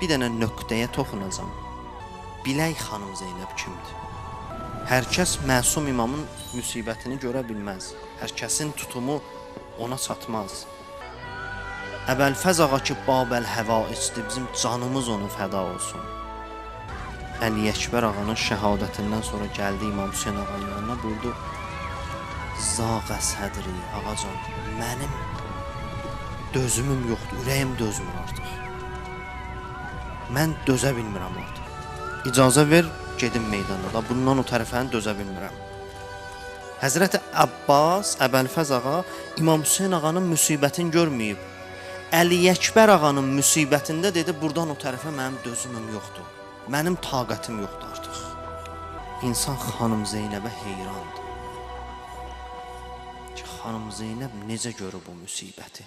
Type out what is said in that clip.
bir dənə nöqtəyə toxunacam. Bilək xanım Zeynəb kimdir? Hər kəs məsum imamın müsibətini görə bilməz. Hər kəsin tutumu ona çatmaz. Əbəlfəz ağa ki, Babəl həvaisdir, bizim canımız onun fəda olsun. Əli Əkbər ağanın şəhadətindən sonra gəldi İmam Hüseyn ağanın yanına, buyurdu: Zağə sədri, ağacan, mənim dözümüm yoxdur, ürəyim dözmür artıq. Mən dözə bilmirəm artıq. İcazə ver, gedim meydana da, bundan o tərəfəni dözə bilmirəm. Həzrəti Abbas, Əbəlfəz ağa İmam Hüseyn ağanın müsibətini görməyib. Əli Əkbər ağanın müsibətində dedi, buradan o tərəfə mənim dözümüm yoxdur. Mənim taqətim yoxdur artıq. İnsan xanım Zeynəbə heyrandır. Ki, xanım Zeynəb necə görür bu müsibəti?